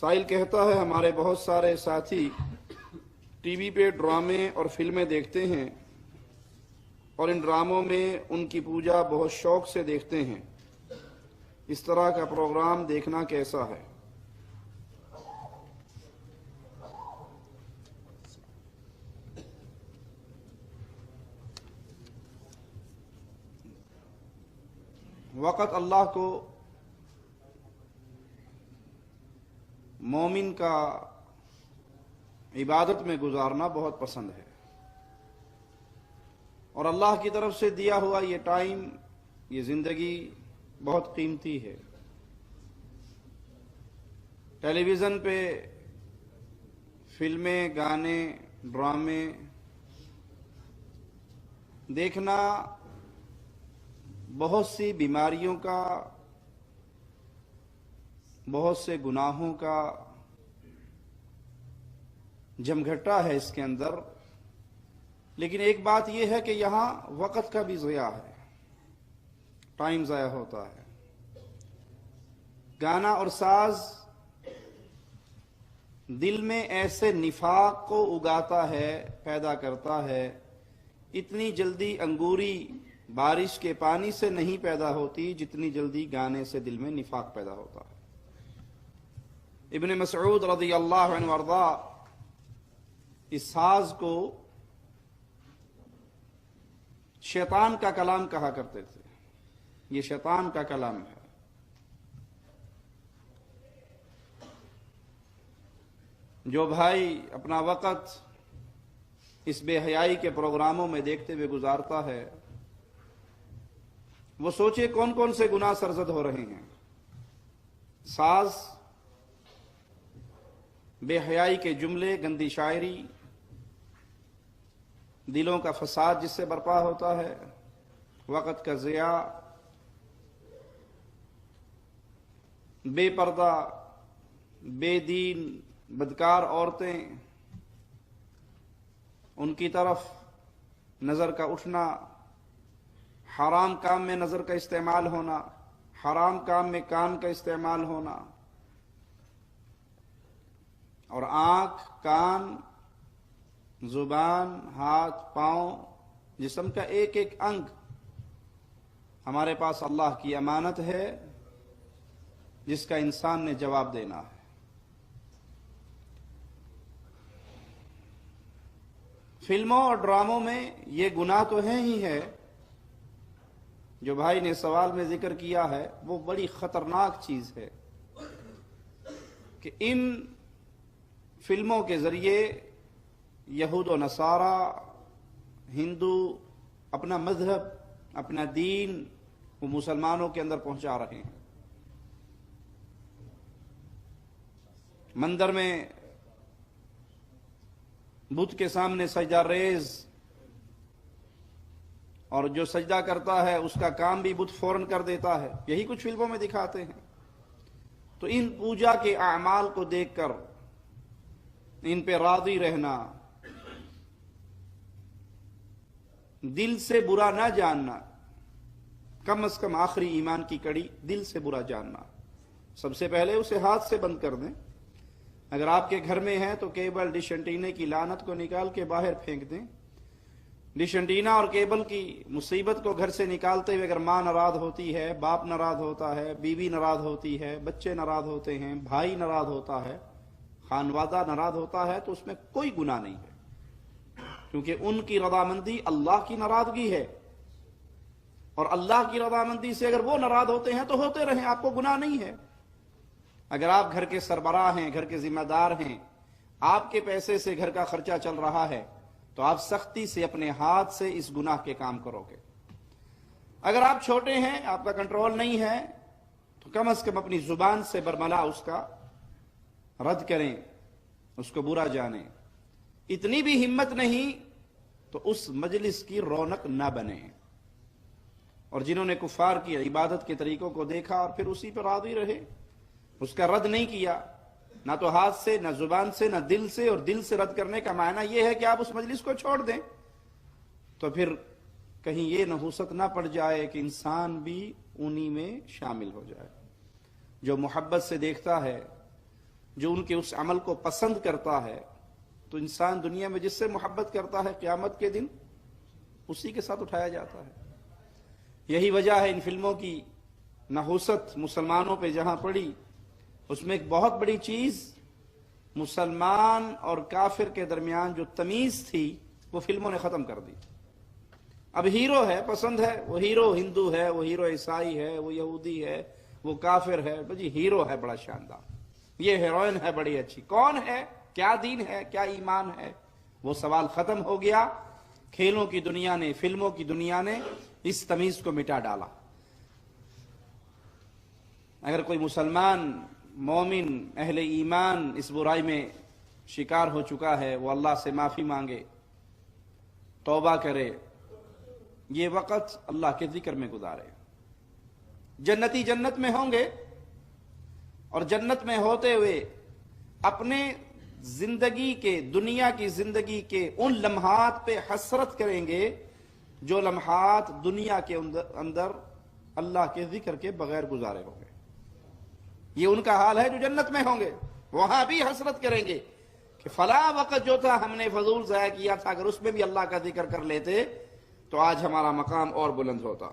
سائل کہتا ہے ہمارے بہت سارے ساتھی ٹی وی پہ ڈرامے اور فلمیں دیکھتے ہیں اور ان ڈراموں میں ان کی پوجا بہت شوق سے دیکھتے ہیں، اس طرح کا پروگرام دیکھنا کیسا ہے؟ وقت اللہ کو مومن کا عبادت میں گزارنا بہت پسند ہے، اور اللہ کی طرف سے دیا ہوا یہ ٹائم، یہ زندگی بہت قیمتی ہے۔ ٹیلی ویژن پہ فلمیں، گانے، ڈرامے دیکھنا بہت سی بیماریوں کا، بہت سے گناہوں کا جمگھٹا ہے اس کے اندر، لیکن ایک بات یہ ہے کہ یہاں وقت کا بھی ضیاع ہے، ٹائم ضائع ہوتا ہے۔ گانا اور ساز دل میں ایسے نفاق کو اگاتا ہے، پیدا کرتا ہے۔ اتنی جلدی انگوری بارش کے پانی سے نہیں پیدا ہوتی جتنی جلدی گانے سے دل میں نفاق پیدا ہوتا ہے۔ ابن مسعود رضی اللہ عنہ وارضا اس ساز کو شیطان کا کلام کہا کرتے تھے، یہ شیطان کا کلام ہے۔ جو بھائی اپنا وقت اس بے حیائی کے پروگراموں میں دیکھتے ہوئے گزارتا ہے، وہ سوچے کون کون سے گناہ سرزد ہو رہے ہیں۔ ساز، بے حیائی کے جملے، گندی شاعری، دلوں کا فساد جس سے برپا ہوتا ہے، وقت کا ضیاع، بے پردہ، بے دین، بدکار عورتیں، ان کی طرف نظر کا اٹھنا، حرام کام میں نظر کا استعمال ہونا، حرام کام میں کان کا استعمال ہونا، اور آنکھ، کان، زبان، ہاتھ، پاؤں، جسم کا ایک ایک انگ ہمارے پاس اللہ کی امانت ہے جس کا انسان نے جواب دینا ہے۔ فلموں اور ڈراموں میں یہ گناہ تو ہیں ہی ہے، جو بھائی نے سوال میں ذکر کیا ہے وہ بڑی خطرناک چیز ہے کہ ان فلموں کے ذریعے یہود و نصارہ، ہندو اپنا مذہب، اپنا دین وہ مسلمانوں کے اندر پہنچا رہے ہیں۔ مندر میں بت کے سامنے سجدہ ریز، اور جو سجدہ کرتا ہے اس کا کام بھی بت فوراً کر دیتا ہے، یہی کچھ فلموں میں دکھاتے ہیں۔ تو ان پوجا کے اعمال کو دیکھ کر ان پہ راضی رہنا، دل سے برا نہ جاننا، کم از کم آخری ایمان کی کڑی دل سے برا جاننا۔ سب سے پہلے اسے ہاتھ سے بند کر دیں۔ اگر آپ کے گھر میں ہے تو کیبل، ڈش اینٹینا کی لعنت کو نکال کے باہر پھینک دیں۔ ڈش اینٹینا اور کیبل کی مصیبت کو گھر سے نکالتے ہوئے اگر ماں ناراض ہوتی ہے، باپ ناراض ہوتا ہے، بیوی ناراض ہوتی ہے، بچے ناراض ہوتے ہیں، بھائی ناراض ہوتا ہے، خانوادہ ناراض ہوتا ہے، تو اس میں کوئی گناہ نہیں ہے، کیونکہ ان کی رضامندی اللہ کی ناراضگی ہے، اور اللہ کی رضامندی سے اگر وہ ناراض ہوتے ہیں تو ہوتے رہیں، آپ کو گناہ نہیں ہے۔ اگر آپ گھر کے سربراہ ہیں، گھر کے ذمہ دار ہیں، آپ کے پیسے سے گھر کا خرچہ چل رہا ہے، تو آپ سختی سے اپنے ہاتھ سے اس گناہ کے کام کرو گے۔ اگر آپ چھوٹے ہیں، آپ کا کنٹرول نہیں ہے، تو کم از کم اپنی زبان سے برملا اس کا رد کریں، اس کو برا جانیں۔ اتنی بھی ہمت نہیں تو اس مجلس کی رونق نہ بنے۔ اور جنہوں نے کفار کی عبادت کے طریقوں کو دیکھا اور پھر اسی پر راضی رہے، اس کا رد نہیں کیا، نہ تو ہاتھ سے، نہ زبان سے، نہ دل سے، اور دل سے رد کرنے کا معنی یہ ہے کہ آپ اس مجلس کو چھوڑ دیں، تو پھر کہیں یہ نحوست نہ پڑ جائے کہ انسان بھی انہی میں شامل ہو جائے۔ جو محبت سے دیکھتا ہے، جو ان کے اس عمل کو پسند کرتا ہے، تو انسان دنیا میں جس سے محبت کرتا ہے قیامت کے دن اسی کے ساتھ اٹھایا جاتا ہے۔ یہی وجہ ہے ان فلموں کی نحوست مسلمانوں پہ جہاں پڑی، اس میں ایک بہت بڑی چیز مسلمان اور کافر کے درمیان جو تمیز تھی وہ فلموں نے ختم کر دی۔ اب ہیرو ہے، پسند ہے، وہ ہیرو ہندو ہے، وہ ہیرو عیسائی ہے، وہ یہودی ہے، وہ کافر ہے، جی ہیرو ہے بڑا شاندار، یہ ہیروئن ہے بڑی اچھی، کون ہے، کیا دین ہے، کیا ایمان ہے، وہ سوال ختم ہو گیا۔ کھیلوں کی دنیا نے، فلموں کی دنیا نے اس تمیز کو مٹا ڈالا۔ اگر کوئی مسلمان مومن اہل ایمان اس برائی میں شکار ہو چکا ہے، وہ اللہ سے معافی مانگے، توبہ کرے، یہ وقت اللہ کے ذکر میں گزارے۔ جنتی جنت میں ہوں گے اور جنت میں ہوتے ہوئے اپنے زندگی کے، دنیا کی زندگی کے ان لمحات پہ حسرت کریں گے جو لمحات دنیا کے اندر اللہ کے ذکر کے بغیر گزارے ہوں گے۔ یہ ان کا حال ہے جو جنت میں ہوں گے، وہاں بھی حسرت کریں گے کہ فلاں وقت جو تھا ہم نے فضول ضائع کیا تھا، اگر اس میں بھی اللہ کا ذکر کر لیتے تو آج ہمارا مقام اور بلند ہوتا۔